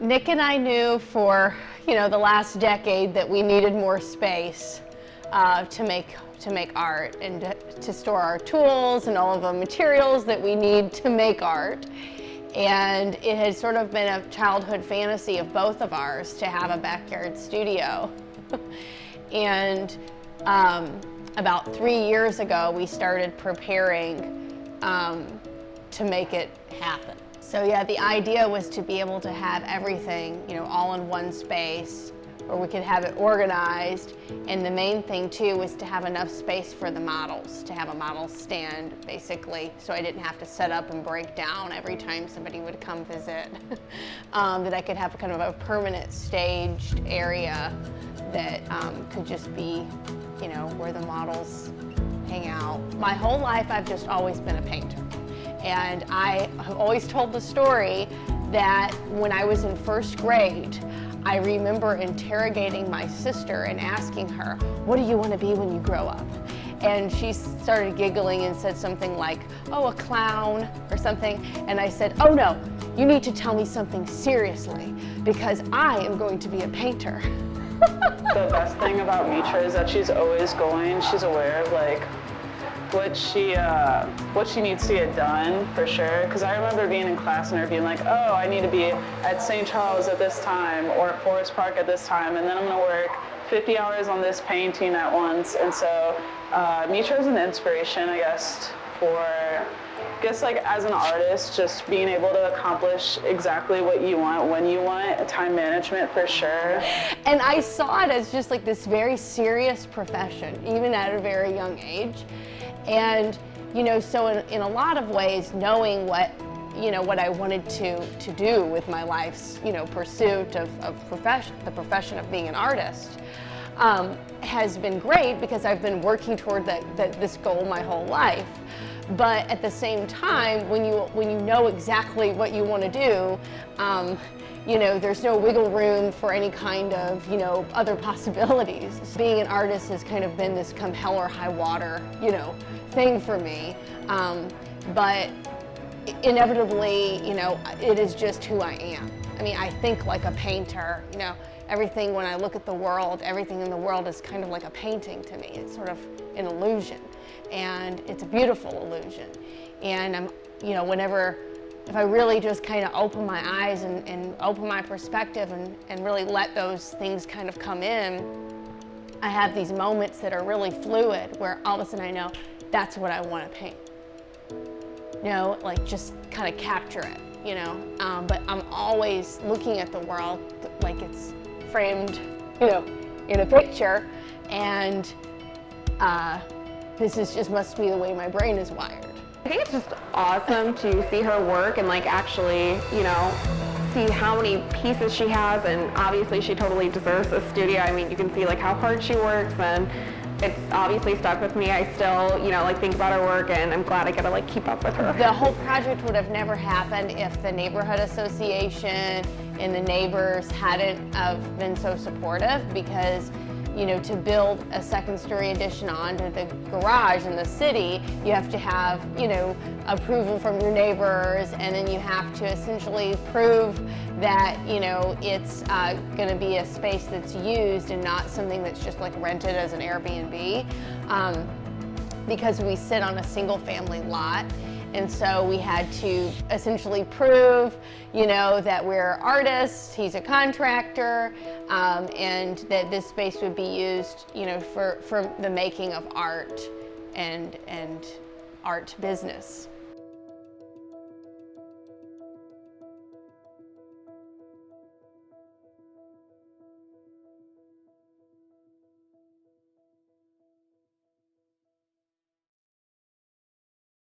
Nick and I knew for, the last decade that we needed more space to make art and to store our tools and all of the materials that we need to make art. And it had sort of been a childhood fantasy of both of ours to have a backyard studio. And about 3 years ago, we started preparing to make it happen. So yeah, the idea was to be able to have everything, all in one space, where we could have it organized. And the main thing too was to have enough space for the models, to have a model stand basically, so I didn't have to set up and break down every time somebody would come visit. That I could have kind of a permanent staged area that could just be, where the models hang out. My whole life I've just always been a painter. And I have always told the story that when I was in first grade, I remember interrogating my sister and asking her, "What do you want to be when you grow up?" And she started giggling and said something like, "Oh, a clown," or something. And I said, "Oh no, you need to tell me something seriously, because I am going to be a painter." The best thing about Metra is that she's always going. She's aware of what she needs to get done, for sure. Because I remember being in class and her being like, "Oh, I need to be at St. Charles at this time or at Forest Park at this time, and then I'm gonna work 50 hours on this painting at once." And so Metra is an inspiration, I guess, as an artist, just being able to accomplish exactly what you want, when you want, time management for sure. And I saw it as just like this very serious profession, even at a very young age. And, so in a lot of ways, knowing what I wanted to do with my life's, pursuit of the profession of being an artist, has been great, because I've been working toward this goal my whole life. But at the same time, when you know exactly what you want to do, there's no wiggle room for any kind of, other possibilities. Being an artist has kind of been this come hell or high water, thing for me. But inevitably, it is just who I am. I mean, I think like a painter, everything, when I look at the world, everything in the world is kind of like a painting to me. It's sort of an illusion, and it's a beautiful illusion. And I'm, if I really just kind of open my eyes and open my perspective and really let those things kind of come in, I have these moments that are really fluid, where all of a sudden I know that's what I want to paint. Just kind of capture it, but I'm always looking at the world like it's framed, in a picture, and this must be the way my brain is wired. I think it's just awesome to see her work and actually, see how many pieces she has, and obviously she totally deserves a studio. I mean, you can see how hard she works, and it's obviously stuck with me. I still, think about her work, and I'm glad I get to keep up with her. The whole project would have never happened if the neighborhood association and the neighbors hadn't have been so supportive, because to build a second-story addition onto the garage in the city, you have to have, approval from your neighbors, and then you have to essentially prove that, it's going to be a space that's used and not something that's just rented as an Airbnb, because we sit on a single-family lot. And so we had to essentially prove, that we're artists, he's a contractor, and that this space would be used, for the making of art and art business.